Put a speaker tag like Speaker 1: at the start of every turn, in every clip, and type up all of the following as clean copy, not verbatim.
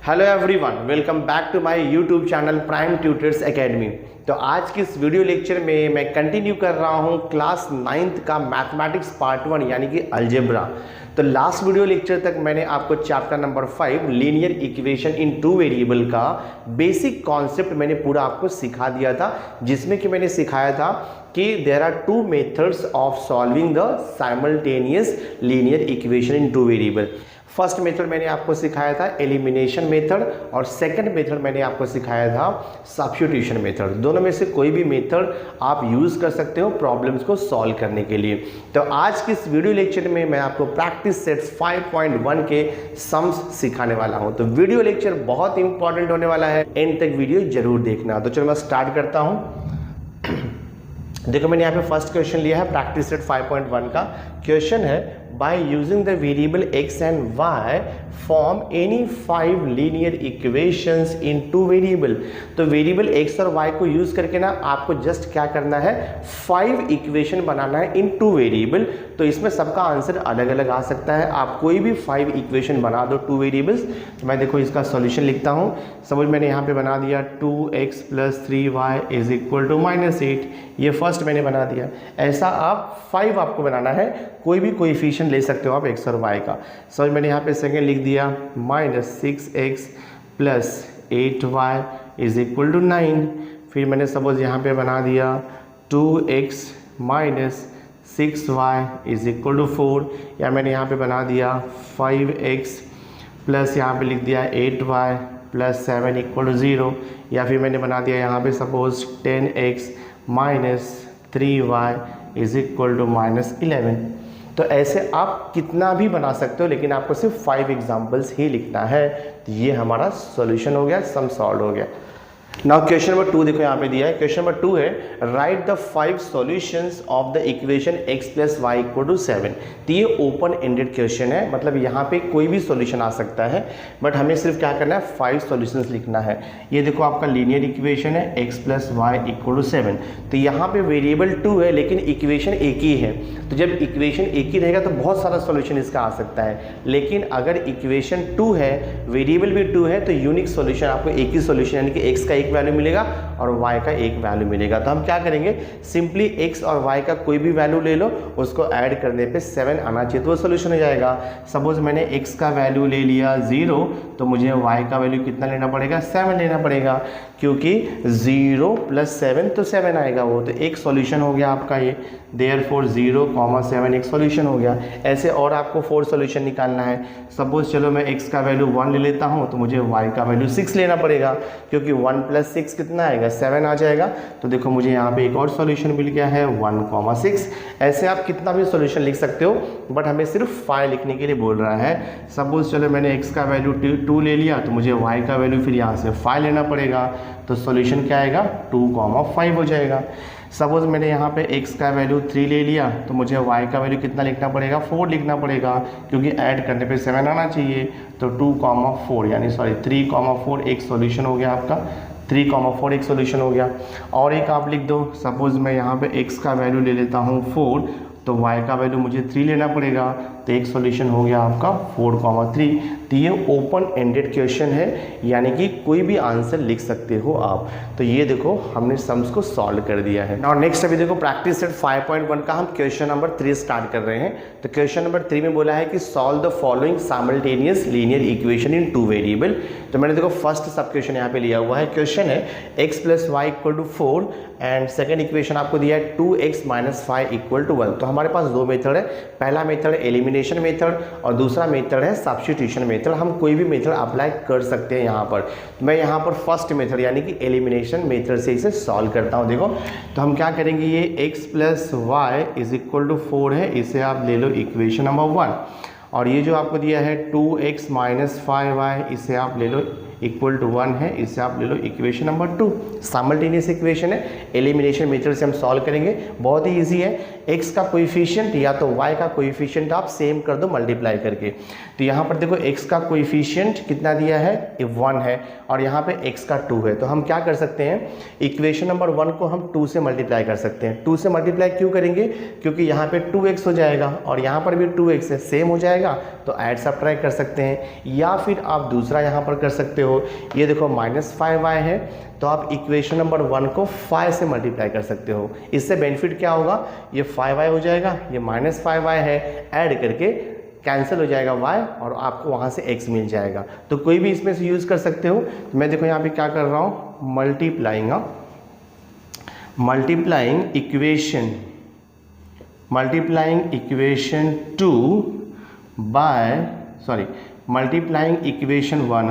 Speaker 1: Hello everyone, welcome back to my YouTube channel prime tutors academy. तो आज की इस वीडियो लेक्चर में मैं कंटिन्यू कर रहा हूं क्लास 9th का मैथमेटिक्स पार्ट 1 यानी कि अलजेब्रा। तो लास्ट वीडियो लेक्चर तक मैंने आपको chapter number 5 linear equation in two variable का बेसिक कॉन्सेप्ट मैंने पूरा आपको सिखा दिया था, जिसमें कि मैंने सिखाया था कि there are two methods of solving the simultaneous linear equation in two variable. First method मैंने आपको सिखाया था एलिमिनेशन मेथड और सेकंड मेथड मैंने आपको सिखाया था सब्स्टिट्यूशन मेथड। दोनों में से कोई भी मेथड आप यूज़ कर सकते हो प्रॉब्लम्स को सॉल्व करने के लिए। तो आज की इस वीडियो लेक्चर में मैं आपको प्रैक्टिस सेट 5.1 के सम्स सिखाने वाला हूं। तो वीडियो लेक्चर बहुत इंपॉर्टेंट होने वाला है, एंड तक वीडियो जरूर देखना। तो चलो मैं स्टार्ट करता हूँ। देखो मैंने यहाँ पे फर्स्ट क्वेश्चन लिया है प्रैक्टिस सेट 5.1 का। क्वेश्चन है by using the variable x and y form any 5 linear equations in two variable। तो वेरिएबल x और y को यूज करके ना आपको जस्ट क्या करना है, 5 इक्वेशन बनाना है इन टू वेरिएबल। तो इसमें सबका आंसर अलग अलग आ सकता है, आप कोई भी 5 इक्वेशन बना दो टू वेरिएबल्स। तो मैं देखो इसका सॉल्यूशन लिखता हूँ। सपोज मैंने यहाँ पे बना दिया 2x + 3y = -8, ये फर्स्ट मैंने बना दिया। ऐसा आप 5 आपको बनाना है, कोई भी कोएफिशिएंट ले सकते हो आप x और y का। सपोज मैंने यहाँ पे सेकेंड लिख दिया -6x + 8y = 9। फिर मैंने सपोज यहाँ पे बना दिया 2x - 6y = 4, या मैंने यहाँ पे बना दिया 5x प्लस यहाँ पे लिख दिया 8y + 7 = 0, या फिर मैंने बना दिया यहाँ पे सपोज 10x - 3y = -11। तो ऐसे आप कितना भी बना सकते हो, लेकिन आपको सिर्फ 5 एग्जाम्पल्स ही लिखना है। तो ये हमारा सॉल्यूशन हो गया, सम सॉल्व हो गया। नाउ क्वेश्चन नंबर 2 देखो यहाँ पे दिया है। क्वेश्चन नंबर 2 है right the 5 solutions of the equation x + y = 7। तो ये ओपन एंडेड क्वेश्चन है, मतलब यहाँ पे कोई भी सॉल्यूशन आ सकता है, बट हमें सिर्फ क्या करना है, 5 सॉल्यूशंस लिखना है। ये देखो आपका लीनियर इक्वेशन है x + y = 7। तो यहाँ पे वेरिएबल 2 है लेकिन इक्वेशन एक ही है। तो जब इक्वेशन एक ही रहेगा तो बहुत सारा सॉल्यूशन इसका आ सकता है, लेकिन अगर इक्वेशन 2 है, वेरिएबल भी 2 है, तो यूनिक सॉल्यूशन आपको एक ही सॉल्यूशन यानी कि x का एक वैल्यू मिलेगा और y का एक वैल्यू मिलेगा। तो हम क्या करेंगे, सिंपली x और y का कोई भी वैल्यू ले लो, उसको ऐड करने पे 7 आना चाहिए तो वो सोल्यूशन हो जाएगा। सपोज मैंने x का वैल्यू ले लिया 0, तो मुझे y का वैल्यू कितना लेना पड़ेगा, 7 लेना पड़ेगा, क्योंकि 0 + 7 तो 7 आएगा वो। तो एक सॉल्यूशन हो गया आपका ये, देयरफॉर 0, 7 एक सॉल्यूशन हो गया। ऐसे और आपको 4 सॉल्यूशन निकालना है। सपोज चलो मैं x का वैल्यू 1 ले लेता हूँ, तो मुझे y का वैल्यू 6 लेना पड़ेगा, क्योंकि 1 + 6 कितना आएगा, 7 आ जाएगा। तो देखो मुझे यहाँ पे एक और सॉल्यूशन मिल गया है 1, 6। ऐसे आप कितना भी सॉल्यूशन लिख सकते हो, बट हमें सिर्फ 5 लिखने के लिए बोल रहा है। सपोज चलो मैंने x का वैल्यू 2 ले लिया, तो मुझे y का वैल्यू फिर यहाँ से 5 लेना पड़ेगा। तो सॉल्यूशन क्या आएगा, 2, 5 हो जाएगा। सपोज मैंने यहाँ पे x का वैल्यू 3 ले लिया, तो मुझे y का वैल्यू कितना लिखना पड़ेगा, 4 लिखना पड़ेगा, क्योंकि ऐड करने पे 7 आना चाहिए। तो 2, 4 यानी 3, 4 एक सॉल्यूशन हो गया आपका, 3, 4 एक सॉल्यूशन हो गया। और एक आप लिख दो, सपोज मैं यहाँ पे x का वैल्यू ले लेता हूँ 4, तो y का वैल्यू मुझे 3 लेना पड़ेगा। तो एक सॉल्यूशन हो गया आपका 4, 3। तो ये ओपन एंडेड क्वेश्चन है, यानी कि कोई भी आंसर लिख सकते हो आप। तो ये देखो हमने सम्स को सॉल्व कर दिया है। और नेक्स्ट अभी देखो प्रैक्टिस सेट 5.1 का हम क्वेश्चन नंबर 3 स्टार्ट कर रहे हैं। तो क्वेश्चन नंबर 3 में बोला है कि solve the following simultaneous linear equation in two variable. तो मैंने देखो फर्स्ट सब क्वेश्चन यहाँ पे लिया हुआ है। क्वेश्चन है x + y = 4 and second equation आपको दिया है 2x - 5 = 1। तो हमारे पास दो मेथड है, पहला मेथड एलिमिनेशन मेथड और दूसरा मेथड है सब्स्टिट्यूशन मेथड। हम कोई भी मेथड अप्लाई कर सकते हैं यहाँ पर। मैं यहाँ पर फर्स्ट मेथड यानी कि एलिमिनेशन मेथड से इसे सॉल्व करता हूँ। देखो तो हम क्या करेंगे, ये x + y = 4 है, इसे आप ले लो इक्वेशन नंबर 1। और ये जो आपको दिया है 2x - 5y, इसे आप ले लो इक्वल टू 1 है, इसे आप ले लो इक्वेशन नंबर 2। साइमल्टेनियस इक्वेशन है, एलिमिनेशन मेथड से हम सॉल्व करेंगे, बहुत ही ईजी है। x का कोएफिशिएंट या तो y का कोएफिशिएंट आप सेम कर दो मल्टीप्लाई करके। तो यहाँ पर देखो x का कोएफिशिएंट कितना दिया है, 1 है, और यहाँ पे x का 2 है। तो हम क्या कर सकते हैं, इक्वेशन नंबर 1 को हम 2 से मल्टीप्लाई कर सकते हैं। 2 से मल्टीप्लाई क्यों करेंगे, क्योंकि यहाँ पे 2x हो जाएगा और यहाँ पर भी 2x है, सेम हो जाएगा, तो ऐड सब्ट्रैक्ट कर सकते हैं। या फिर आप दूसरा यहाँ पर कर सकते हो, ये देखो -5y है, तो आप इक्वेशन नंबर 1 को 5 से मल्टीप्लाई कर सकते हो। इससे बेनिफिट क्या होगा, ये 5y हो जाएगा, ये -5y है, ऐड करके कैंसिल हो जाएगा y और आपको वहाँ से x मिल जाएगा। तो कोई भी इसमें से यूज़ कर सकते हो। तो मैं देखो यहाँ पे क्या कर रहा हूँ, multiplying equation 2 by multiplying equation 1,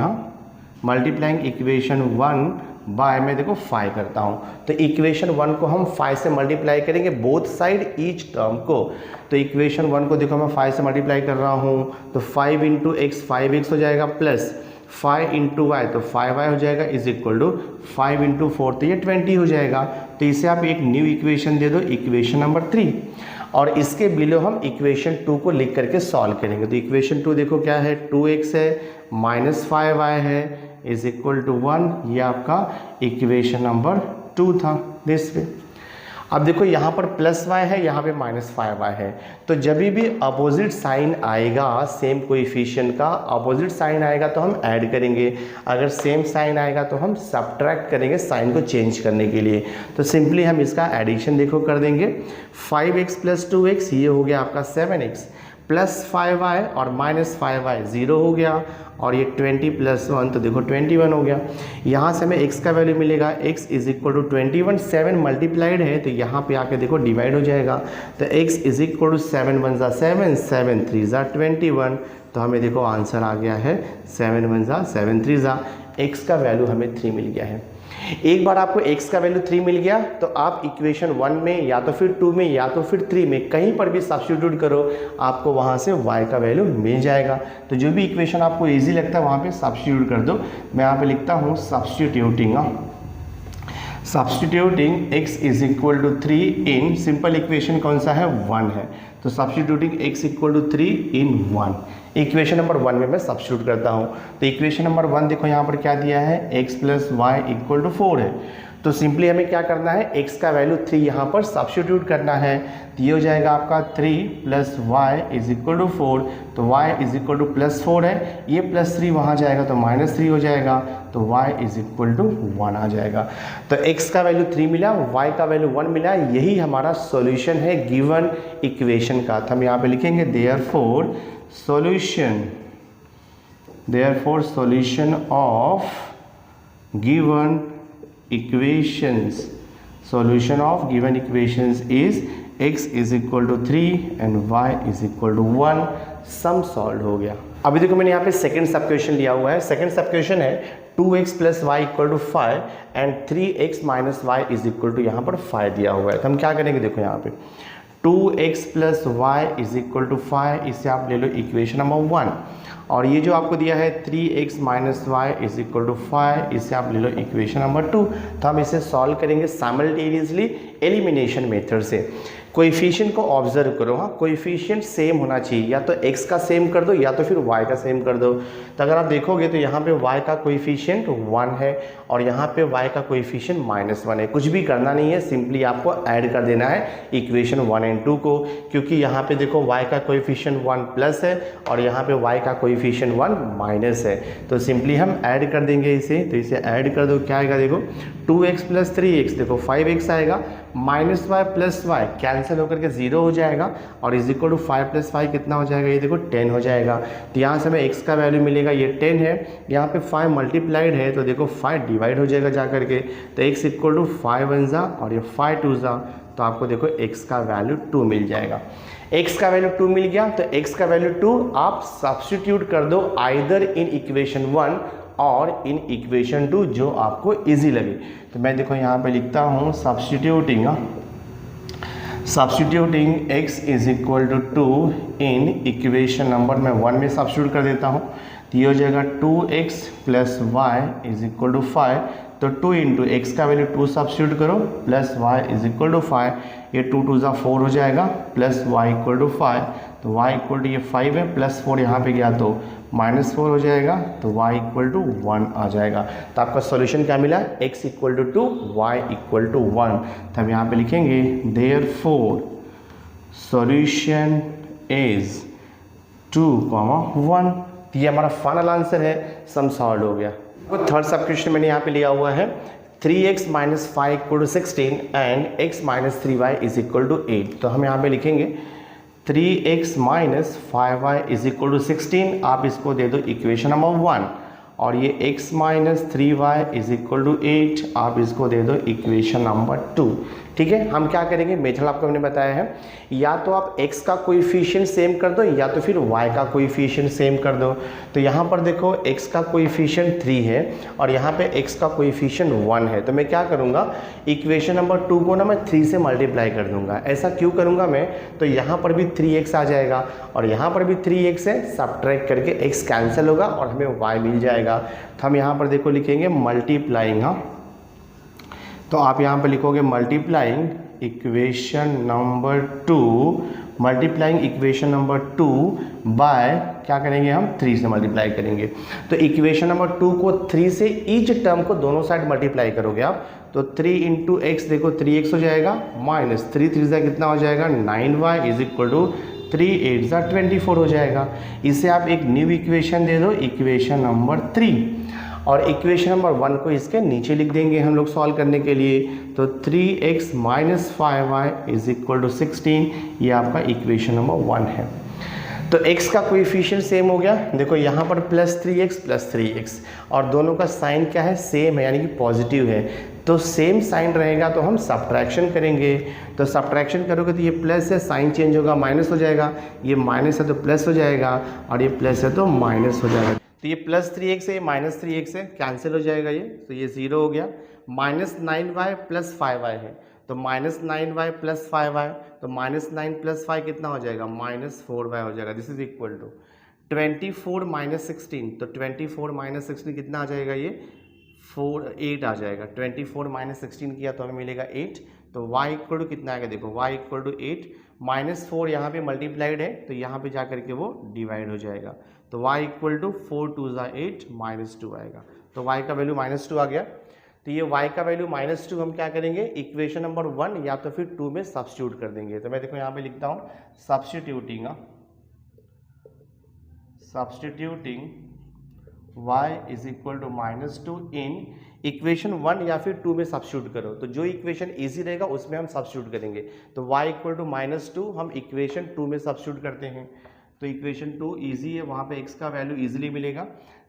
Speaker 1: multiplying equation 1 by मैं देखो 5 करता हूँ। तो इक्वेशन 1 को हम 5 से मल्टीप्लाई करेंगे, बोथ साइड ईच टर्म को। तो इक्वेशन 1 को देखो मैं 5 से मल्टीप्लाई कर रहा हूँ, तो 5 इंटू एक्स 5x हो जाएगा, प्लस 5 इंटू वाई तो 5y हो जाएगा, इज इक्वल टू 5 इंटू 4 तो ये 20 हो जाएगा। तो इसे आप एक न्यू इक्वेशन दे दो, इक्वेशन नंबर 3, और इसके बिलो हम इक्वेशन 2 को लिख करके सॉल्व करेंगे। तो इक्वेशन 2 देखो क्या है, 2x है, -5y है, इज इक्वल टू 1। ये आपका इक्वेशन नंबर 2 था, दिस वे। अब देखो यहाँ पर +y है, यहाँ पे -5y है, तो जब भी अपोजिट साइन आएगा सेम कोएफिशिएंट का, अपोजिट साइन आएगा तो हम ऐड करेंगे, अगर सेम साइन आएगा तो हम सब्ट्रैक्ट करेंगे साइन को चेंज करने के लिए। तो सिंपली हम इसका एडिशन देखो कर देंगे, 5x + 2x ये हो गया आपका 7x, +5y और -5y 0 हो गया, और ये 20 + 1 तो देखो 21 हो गया। यहाँ से हमें x का वैल्यू मिलेगा, x is equal to 21, 7 multiplied है तो यहाँ पे आके देखो डिवाइड हो जाएगा। तो x इज इक्वल टू 7 1 ज़ा 7, 7 3 ज़ा 21, तो हमें देखो आंसर आ गया है 7 1 ज़ा 7 3 ज़ा, x का वैल्यू हमें 3 मिल गया है। एक बार आपको x का वैल्यू 3 मिल गया तो आप इक्वेशन 1 में या तो फिर 2 में या तो फिर 3 में कहीं पर भी सब्स्टिट्यूट करो, आपको वहाँ से y का वैल्यू मिल जाएगा। तो जो भी इक्वेशन आपको इजी लगता है वहाँ पे सब्स्टिट्यूट कर दो। मैं यहाँ पे लिखता हूँ substituting x is equal to 3 in, simple equation कौन सा है, 1 है, तो substituting x equal to 3 in 1, equation number 1 में मैं सब्स्टिट्यूट करता हूँ। तो इक्वेशन नंबर 1 देखो यहाँ पर क्या दिया है, x + y इक्वल टू 4 है, तो सिंपली हमें क्या करना है, x का वैल्यू 3 यहाँ पर सब्स्टिट्यूट करना है। तो ये हो जाएगा आपका 3 + y इज इक्वल टू 4, तो y इज इक्वल टू +4 है, ये +3 वहाँ जाएगा तो -3 हो जाएगा, तो y इज इक्वल टू 1 आ जाएगा। तो x का वैल्यू 3 मिला, y का वैल्यू 1 मिला, यही हमारा सॉल्यूशन है गिवन इक्वेशन का। तो हम यहाँ पे लिखेंगे therefore solution of given equations is x is equal to 3 and y is equal to 1, sum solve हो गया। अभी देखो मैंने यहाँ पे सेकंड सब क्वेश्चन लिया हुआ है। सेकंड सब क्वेश्चन है 2x + y equal to 5 and 3x - y is equal to यहाँ पर 5 दिया हुआ है। तो हम क्या करेंगे, देखो यहाँ पे 2x + y is equal to 5, इसे आप ले लो इक्वेशन नंबर 1, और ये जो आपको दिया है 3x - y is equal to 5, इसे आप ले लो इक्वेशन नंबर 2। तो हम इसे सॉल्व करेंगे साइमल्टेनियसली एलिमिनेशन मेथड से। कोएफिशिएंट को ऑब्जर्व करो, हाँ कोएफिशिएंट सेम होना चाहिए, या तो x का सेम कर दो या तो फिर y का सेम कर दो। तो अगर आप देखोगे तो यहाँ पे y का कोएफिशिएंट 1 है और यहाँ पे y का कोएफिशिएंट -1 है। कुछ भी करना नहीं है, सिंपली आपको ऐड कर देना है इक्वेशन 1 एंड 2 को, क्योंकि यहाँ पे देखो y का कोएफिशिएंट 1 प्लस है और यहाँ पे y का कोएफिशिएंट 1 माइनस है। तो सिंपली हम ऐड कर देंगे इसे, तो इसे ऐड कर दो, क्या आएगा देखो 2x + 3x देखो 5x आएगा, -y + y कैंसिल होकर के 0 हो जाएगा, और इज इक्वल टू 5 + 5 कितना हो जाएगा, ये देखो 10 हो जाएगा। तो यहाँ से हमें x का वैल्यू मिलेगा, ये 10 है, यहाँ पे 5 मल्टीप्लाइड है तो देखो 5 डिवाइड हो जाएगा जा करके, तो x इक्वल टू 5 1 ज़ा और ये 5 2 ज़ा, तो आपको देखो x का वैल्यू 2 मिल जाएगा। x का वैल्यू 2 मिल गया, तो x का वैल्यू 2 आप सब्स्टिट्यूट कर दो आइदर इन इक्वेशन 1 और इन इक्वेशन 2 जो आपको इजी लगे। तो मैं देखो यहाँ पे लिखता हूँ substituting x is equal to 2 in equation number, मैं 1 में सब्स्टिट्यूट कर देता हूँ। तो ये हो जाएगा 2x plus y is equal to 5। तो 2 इंटू एक्स का वैल्यू 2 सब्सिट्यूट करो plus y is equal to 5, ये 2 2 ज़ा 4 हो जाएगा प्लस वाई इक्वल टू 5। तो y इक्वल टू ये 5 है प्लस 4 यहाँ पे गया तो -4 हो जाएगा, तो y इक्वल टू 1 आ जाएगा। तो आपका सॉल्यूशन क्या मिला, x equal to 2 y equal to 1। तो हम यहाँ पे लिखेंगे देयरफॉर सॉल्यूशन इज 2,1। ये हमारा फाइनल आंसर है, सम सॉल्व हो गया। तो थर्ड सब क्वेश्चन मैंने यहाँ पे लिया हुआ है 3x minus 5 equal to 16 and x minus 3y is equal to 8। तो हम यहाँ पे लिखेंगे 3x minus 5y is equal to 16, आप इसको दे दो इक्वेशन नंबर 1, और ये x minus 3y is equal to 8, आप इसको दे दो इक्वेशन नंबर 2। ठीक है, हम क्या करेंगे, मेथड आपको मैंने बताया है, या तो आप x का कोएफिशिएंट सेम कर दो या तो फिर y का कोएफिशिएंट सेम कर दो। तो यहाँ पर देखो x का कोएफिशिएंट 3 है और यहाँ पे x का कोएफिशिएंट 1 है, तो मैं क्या करूँगा, इक्वेशन नंबर 2 को ना मैं 3 से मल्टीप्लाई कर दूंगा। ऐसा क्यों करूँगा मैं, तो यहाँ पर भी 3x आ जाएगा और यहाँ पर भी 3x है, सब्ट्रैक्ट करके x कैंसिल होगा और हमें y मिल जाएगा। तो हम यहाँ पर देखो लिखेंगे मल्टीप्लाइंग, हाँ, तो आप यहाँ पर लिखोगे multiplying equation number 2, multiplying equation number 2 by क्या करेंगे हम 3 से मल्टीप्लाई करेंगे। तो इक्वेशन नंबर 2 को 3 से ईच टर्म को दोनों साइड मल्टीप्लाई करोगे आप, तो 3 इंटू एक्स देखो 3x हो जाएगा माइनस 3 3 जा कितना हो जाएगा 9y इज इक्वल टू 3 8 जा 24 हो जाएगा। इसे आप एक न्यू इक्वेशन दे दो, इक्वेशन नंबर 3, और इक्वेशन नंबर 1 को इसके नीचे लिख देंगे हम लोग सॉल्व करने के लिए। तो 3x minus 5y is equal to 16, ये आपका इक्वेशन नंबर 1 है। तो x का कोएफिशिएंट सेम हो गया, देखो यहाँ पर प्लस 3x और दोनों का साइन क्या है, सेम है, यानी कि पॉजिटिव है। तो सेम साइन रहेगा तो हम सब्ट्रैक्शन करेंगे, तो सब्ट्रैक्शन करोगे तो ये प्लस है, साइन चेंज होगा, माइनस हो जाएगा, ये माइनस है तो प्लस हो जाएगा, और ये प्लस है तो माइनस हो जाएगा। तो ये प्लस 3x है, माइनस 3x है, कैंसिल हो जाएगा ये, तो ये 0 हो गया। माइनस 9y प्लस 5y है, तो माइनस 9y प्लस 5y, तो माइनस 9 प्लस 5 कितना हो जाएगा, माइनस 4y हो जाएगा। This is equal to 24 minus 16, तो 24 माइनस 16 कितना आ जाएगा, ये 8 आ जाएगा। 24 माइनस 16 किया तो हमें मिलेगा 8, तो y इक्वल टू कितना आएगा, देखो y इक्वल टू 8, माइनस 4 यहाँ पे मल्टीप्लाइड है तो यहाँ पे जा करके वो डिवाइड हो जाएगा। तो y इक्वल टू 4 2 ज़ा 8 माइनस 2 आएगा, तो y का वैल्यू माइनस 2 आ गया। तो ये y का वैल्यू माइनस 2 हम क्या करेंगे, इक्वेशन नंबर 1 या तो फिर 2 में सब्स्टिट्यूट कर देंगे। तो मैं देखो यहाँ पे लिखता हूँ substituting y is equal to minus 2 in equation 1 या फिर 2 में सब्स्टिट्यूट करो, तो जो इक्वेशन इजी रहेगा उसमें हम सब्स्टिट्यूट करेंगे। तो y इक्वल टू माइनस 2 हम इक्वेशन 2 में सब्स्टिट्यूट करते हैं, तो इक्वेशन 2 इजी है, वहाँ पे x का वैल्यू इजीली मिलेगा।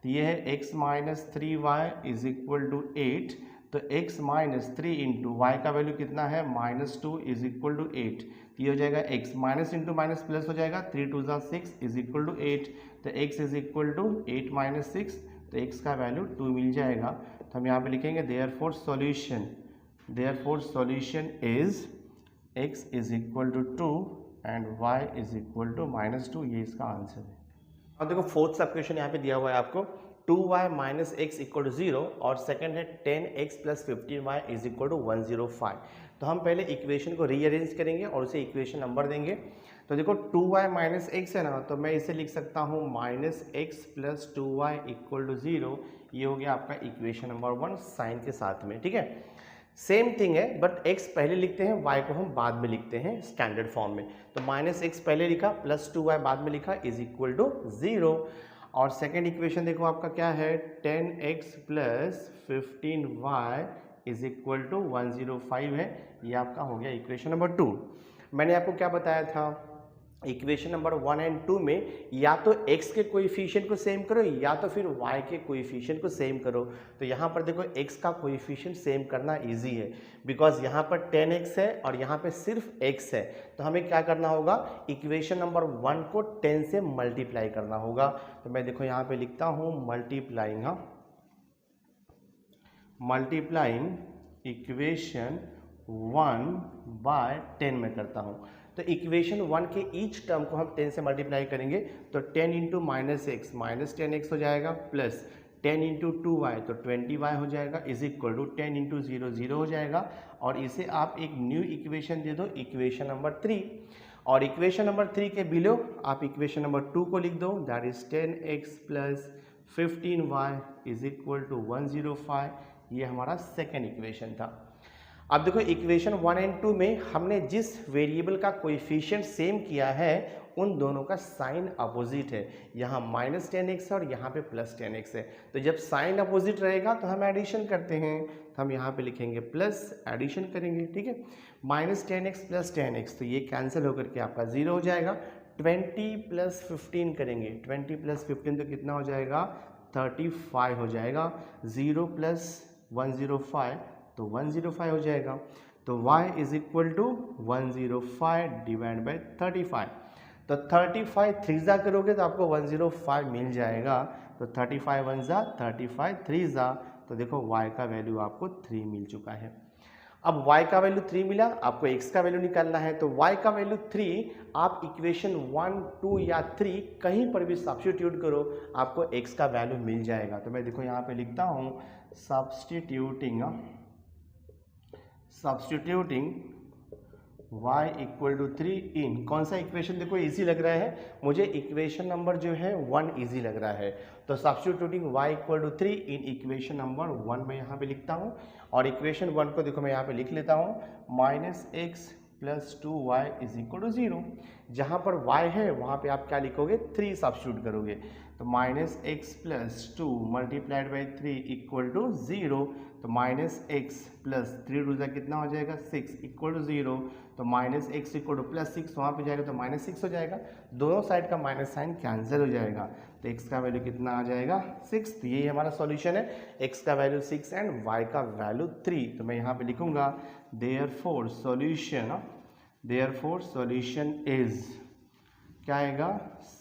Speaker 1: तो ये है x minus 3y is equal to 8, तो x माइनस 3 इंटू वाई का वैल्यू कितना है माइनस 2 इज इक्वल टू 8, तो ये हो जाएगा x minus into minus plus हो जाएगा, 3 2 ज़ा 6 इज इक्वल टू 8, तो x is equal to 8 minus 6, तो x का वैल्यू 2 मिल जाएगा। तो हम यहाँ पे लिखेंगे therefore solution is x is equal to 2 and y is equal to minus 2, ये इसका आंसर है। अब देखो फोर्थ सब क्वेश्चन यहाँ पे दिया हुआ है आपको 2y minus x equal to 0 और सेकंड है 10x plus 15y is equal to 105। तो हम पहले इक्वेशन को रीअरेंज करेंगे और उसे इक्वेशन नंबर देंगे। तो देखो 2y माइनस एक्स है ना, तो मैं इसे लिख सकता हूँ minus x plus 2y equal to 0, ये हो गया आपका इक्वेशन नंबर 1 साइन के साथ में। ठीक है, सेम थिंग है, बट x पहले लिखते हैं, y को हम बाद में लिखते हैं स्टैंडर्ड फॉर्म में। तो माइनस एक्स पहले लिखा प्लस 2y बाद में लिखा इज इक्वल टू 0, और सेकेंड इक्वेशन देखो आपका क्या है 10x plus 15y is equal to 105 है, ये आपका हो गया इक्वेशन नंबर 2। मैंने आपको क्या बताया था, इक्वेशन नंबर 1 एंड 2 में या तो x के कोएफिशिएंट को सेम करो या तो फिर y के कोएफिशिएंट को सेम करो। तो यहाँ पर देखो x का कोएफिशिएंट सेम करना इजी है, बिकॉज यहाँ पर 10x है और यहाँ पे सिर्फ x है, तो हमें क्या करना होगा, इक्वेशन नंबर 1 को 10 से मल्टीप्लाई करना होगा। तो मैं देखो यहाँ पे लिखता हूँ मल्टीप्लाइंग इक्वेशन 1 बाय 10 में करता हूँ। तो इक्वेशन 1 के ईच टर्म को हम 10 से मल्टीप्लाई करेंगे तो 10 into minus x minus 10x हो जाएगा, प्लस 10 इंटू 2y तो 20y हो जाएगा, इज इक्वल टू 10 इंटू 0 0 हो जाएगा। और इसे आप एक न्यू इक्वेशन दे दो, इक्वेशन नंबर 3। और इक्वेशन नंबर 3 के बिलो आप इक्वेशन नंबर 2 को लिख दो, that is 10x plus 15y is equal to 105। ये हमारा सेकेंड इक्वेशन था। अब देखो इक्वेशन 1 एंड 2 में हमने जिस वेरिएबल का कोएफिशिएंट सेम किया है उन दोनों का साइन अपोजिट है। यहाँ माइनस 10x है और यहाँ पे प्लस 10x है। तो जब साइन अपोजिट रहेगा तो हम एडिशन करते हैं, तो हम यहाँ पे लिखेंगे प्लस, एडिशन करेंगे, ठीक है। माइनस 10x प्लस 10x तो ये कैंसिल होकर के आपका 0 हो जाएगा। 20 प्लस 15 करेंगे, 20 प्लस 15 तो कितना हो जाएगा 35 हो जाएगा। 0 प्लस 105 तो 105 हो जाएगा। तो y is equal to 105 divide by 35। तो 35 3 जा करोगे तो आपको 105 मिल जाएगा। तो 35 1 जा 35 3 जा, तो देखो y का वैल्यू आपको 3 मिल चुका है। अब y का वैल्यू 3 मिला, आपको x का वैल्यू निकालना है। तो y का वैल्यू 3 आप इक्वेशन 1 2 या 3 कहीं पर भी सब्स्टिट्यूट करो, आपको x का वैल्यू मिल जाएगा। तो मैं देखो यहाँ पे लिखता हूँ सब्स्टिट्यूटिंग y इक्वल टू 3 इन कौन सा इक्वेशन, देखो इजी लग रहा है मुझे, इक्वेशन नंबर जो है 1 इजी लग रहा है। तो substituting y equal to 3 in equation number 1 मैं यहाँ पे लिखता हूँ। और इक्वेशन 1 को देखो मैं यहाँ पे लिख लेता हूँ, minus x plus 2y is equal to 0। जहाँ पर y है वहाँ पे आप क्या लिखोगे 3 सब्स्टिट्यूट करोगे। तो minus x plus 2 multiplied by 3 equal to 0। तो माइनस एक्स प्लस 3 टू जा कितना हो जाएगा 6 इक्वल टू 0। तो minus x equal to plus 6 वहाँ पे जाएगा तो माइनस 6 हो जाएगा। दोनों साइड का माइनस साइन कैंसिल हो जाएगा। तो x का वैल्यू कितना आ जाएगा 6। तो यही हमारा सॉल्यूशन है, x का वैल्यू 6 एंड y का वैल्यू 3। तो मैं यहाँ पे लिखूंगा देयरफॉर सॉल्यूशन इज क्या आएगा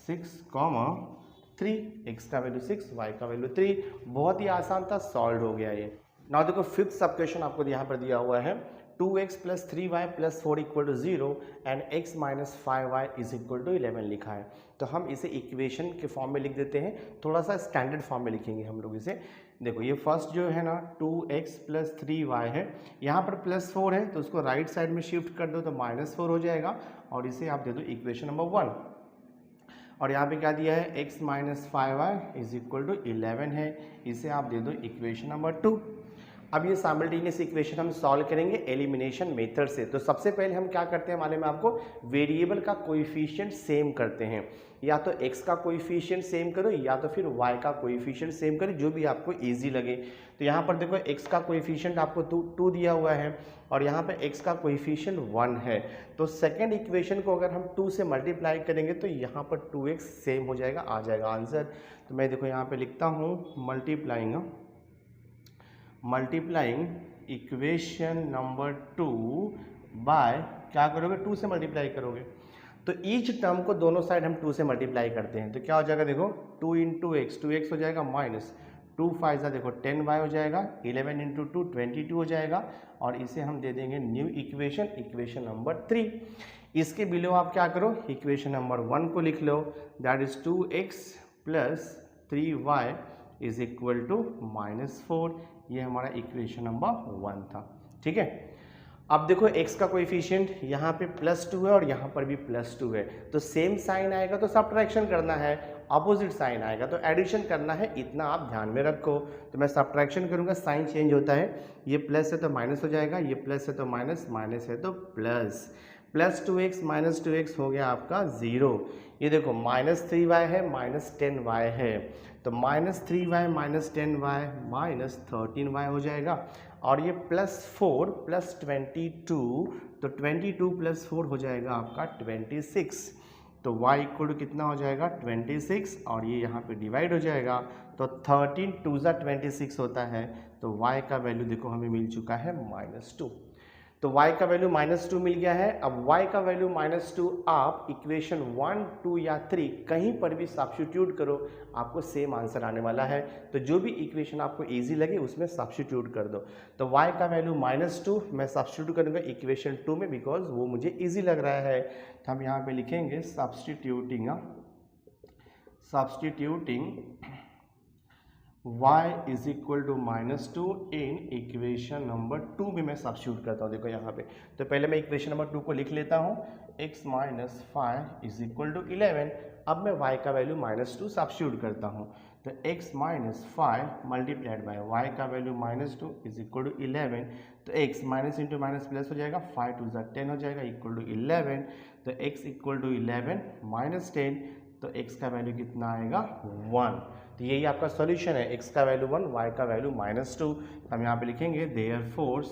Speaker 1: 6,3। x का वैल्यू 6, y का वैल्यू 3। बहुत ही आसान था, सॉल्व हो गया ये। नाउ देखो फिफ्थ सब क्वेश्चन आपको यहाँ पर दिया हुआ है, 2x plus 3y plus 4 equal to 0 and x minus 5y is equal to 11 लिखा है। तो हम इसे इक्वेशन के फॉर्म में लिख देते हैं, थोड़ा सा स्टैंडर्ड फॉर्म में लिखेंगे हम लोग इसे। देखो ये फर्स्ट जो है ना 2x प्लस 3y है, यहाँ पर प्लस 4 है तो उसको राइट साइड में शिफ्ट कर दो तो माइनस 4 हो जाएगा। और इसे आप दे दो इक्वेशन नंबर 1। और यहाँ पे क्या दिया है x minus 5y is equal to 11 है, इसे आप दे दो इक्वेशन नंबर 2। अब ये साइमल्टेनियस इक्वेशन हम सॉल्व करेंगे एलिमिनेशन मेथड से। तो सबसे पहले हम क्या करते हैं मालूम है आपको, वेरिएबल का कोएफिशिएंट सेम करते हैं। या तो x का कोएफिशिएंट सेम करो या तो फिर y का कोएफिशिएंट सेम करो, जो भी आपको इजी लगे। तो यहाँ पर देखो x का कोएफिशिएंट आपको 2 दिया हुआ है और यहाँ पे x का कोएफिशिएंट 1 है। तो सेकेंड इक्वेशन को अगर हम 2 से मल्टीप्लाई करेंगे तो यहाँ पर 2x सेम हो जाएगा, आ जाएगा आंसर। तो मैं देखो यहाँ पे लिखता हूँ मल्टीप्लाइंग इक्वेशन नंबर 2 बाय, क्या करोगे 2 से मल्टीप्लाई करोगे तो ईच टर्म को दोनों साइड हम 2 से मल्टीप्लाई करते हैं। तो क्या हो जाएगा देखो 2 इंटू एक्स, 2x हो जाएगा माइनस 2 5 जा देखो 10y हो जाएगा, 11 इंटू 2 22 हो जाएगा। और इसे हम दे देंगे न्यू इक्वेशन, इक्वेशन नंबर 3। इसके बिलो आप क्या करो इक्वेशन नंबर 1 को लिख लो, that is 2x plus 3y is equal to -4। ये हमारा इक्वेशन नंबर 1 था, ठीक है। अब देखो x का कोएफिशिएंट यहाँ पे +2 है और यहाँ पर भी +2 है, तो सेम साइन आएगा तो सब्ट्रैक्शन करना है, अपोजिट साइन आएगा तो एडिशन करना है, इतना आप ध्यान में रखो। तो मैं सब्ट्रैक्शन करूँगा, साइन चेंज होता है, ये प्लस है तो माइनस हो जाएगा, ये प्लस है तो माइनस, माइनस है तो प्लस। +2x माइनस 2x हो गया आपका 0। ये देखो -3y है -10y है, तो -3y minus 10y minus 13y हो जाएगा। और ये +4 प्लस 22, तो 22 + 4 हो जाएगा आपका 26। तो y इक्वल टू कितना हो जाएगा 26, और ये यहाँ पे डिवाइड हो जाएगा तो 13 2 = 26 होता है। तो y का वैल्यू देखो हमें मिल चुका है -2। तो y का वैल्यू -2 मिल गया है। अब y का वैल्यू -2 आप इक्वेशन 1, 2 या 3 कहीं पर भी सब्स्टिट्यूट करो, आपको सेम आंसर आने वाला है। तो जो भी इक्वेशन आपको इजी लगे उसमें सब्स्टिट्यूट कर दो। तो y का वैल्यू -2 मैं सब्स्टिट्यूट करूँगा इक्वेशन 2 में, बिकॉज वो मुझे ईजी लग रहा है। तो हम यहाँ पे लिखेंगे substituting y is equal to -2 in equation number 2 में मैं सब्स्टिट्यूट करता हूँ। देखो यहाँ पे, तो पहले मैं इक्वेशन नंबर 2 को लिख लेता हूँ, x - 5 इज इक्वल टू 11। अब मैं y का वैल्यू -2 सब्स्टिट्यूट करता हूँ, तो x - 5 मल्टीप्लाइड बाय y का वैल्यू -2 इज इक्वल टू 11। तो x minus into minus plus हो जाएगा, 5 2 10 हो जाएगा, इक्वल टू 11। तो x इक्वल टू 11 माइनस 10, तो x का वैल्यू कितना आएगा 1। तो यही आपका सॉल्यूशन है, x का वैल्यू 1, y का वैल्यू -2। हम यहाँ पे लिखेंगे therefore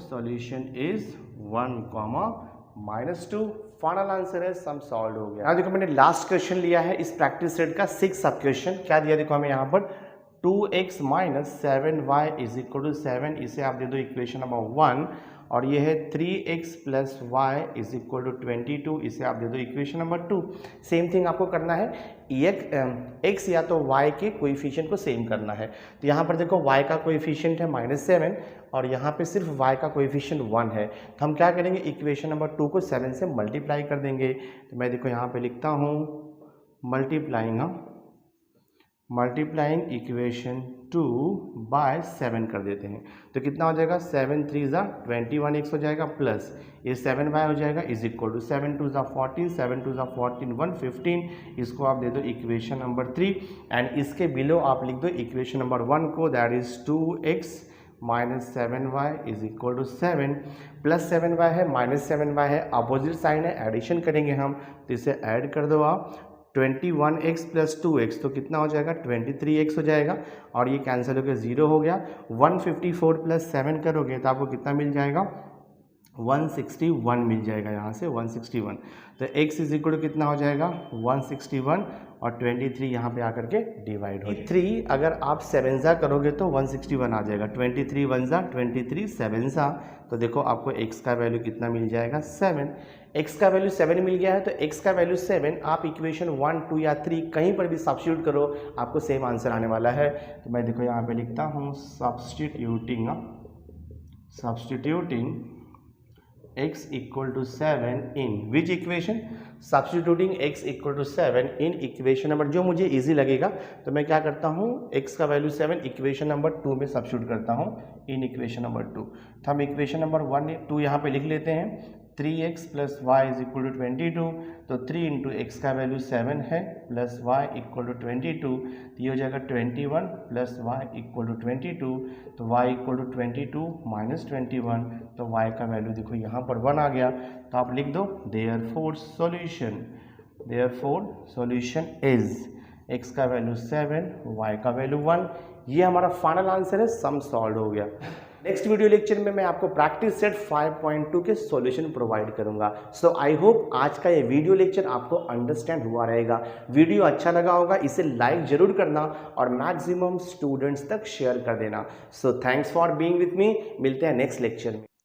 Speaker 1: solution is 1, -2। Final answer है, सम सॉल्व हो गया। यहाँ देखो मैंने लास्ट क्वेश्चन लिया है इस प्रैक्टिस सेट का 6 सब क्वेश्चन। क्या दिया देखो हमें यहाँ पर, 2x - 7y is equal to 7, इसे आप दे दो इक्वेशन नंबर 1। और ये है 3x + y is equal to 22, इसे आप दे दो इक्वेशन नंबर 2। सेम थिंग आपको करना है, x या तो y के कोएफिशिएंट को सेम करना है। तो यहाँ पर देखो y का कोएफिशिएंट है -7 और यहाँ पे सिर्फ y का कोएफिशिएंट 1 है। तो हम क्या करेंगे, इक्वेशन नंबर 2 को 7 से मल्टीप्लाई कर देंगे। तो मैं देखो यहाँ पे लिखता हूँ मल्टीप्लाइंग इक्वेशन 2 बाय 7 कर देते हैं। तो कितना हो जाएगा, 7 3 ज़ा 21x हो जाएगा, प्लस ये 7y हो जाएगा इज इक्वल टू 7 2 ज़ा 14, 7 2 ज़ा 14 115। इसको आप दे दो इक्वेशन नंबर 3 एंड इसके बिलो आप लिख दो इक्वेशन नंबर 1 को, that is 2x - 7y is equal to 7 plus 7y है -7y है, अपोजिट साइन है, एडिशन करेंगे हम, तो इसे ऐड कर दो आप। 21x + 2x तो कितना हो जाएगा, 23x हो जाएगा, और ये कैंसिल होकर 0 हो गया। 154 + 7 करोगे तो आपको कितना मिल जाएगा, 161 मिल जाएगा, यहाँ से 161। तो x इज इक्वल टू कितना हो जाएगा, 161 और 23 यहाँ पे आकर के डिवाइड हो 3 अगर आप 7 ज़ा करोगे तो 161 आ जाएगा, 23 1 ज़ा 23 7 ज़ा। तो देखो आपको x का वैल्यू कितना मिल जाएगा, 7। x का वैल्यू 7 मिल गया है, तो x का वैल्यू 7 आप इक्वेशन 1 2 या 3 कहीं पर भी सब्स्टिट्यूट करो, आपको सेम आंसर आने वाला है। तो मैं देखो यहाँ पे लिखता हूँ substituting x equal to 7 in which equation, substituting x equal to 7 in equation number, जो मुझे इजी लगेगा तो मैं क्या करता हूँ, x का वैल्यू 7 इक्वेशन नंबर 2 में सब्स्टिट्यूट करता हूँ इन इक्वेशन नंबर 2। तो हम इक्वेशन नंबर 1 2 यहाँ पे लिख लेते हैं, 3x + y is equal to 22। तो 3 इंटू x का वैल्यू 7 है प्लस y इक्वल टू 22, तो ये हो जाएगा 21 प्लस y इक्वल टू 22। तो y इक्वल टू 22 माइनस 21, तो y का वैल्यू देखो यहाँ पर 1 आ गया। तो आप लिख दो देयरफॉर सॉल्यूशन इज x का वैल्यू 7, y का वैल्यू 1। ये हमारा फाइनल आंसर है, सम सॉल्व हो गया। नेक्स्ट वीडियो लेक्चर में मैं आपको प्रैक्टिस सेट 5.2 के सॉल्यूशन प्रोवाइड करूंगा। सो आई होप आज का ये वीडियो लेक्चर आपको अंडरस्टैंड हुआ रहेगा। वीडियो अच्छा लगा होगा, इसे लाइक जरूर करना और मैक्सिमम स्टूडेंट्स तक शेयर कर देना। So thanks for being with me, मिलते हैं नेक्स्ट लेक्चर में।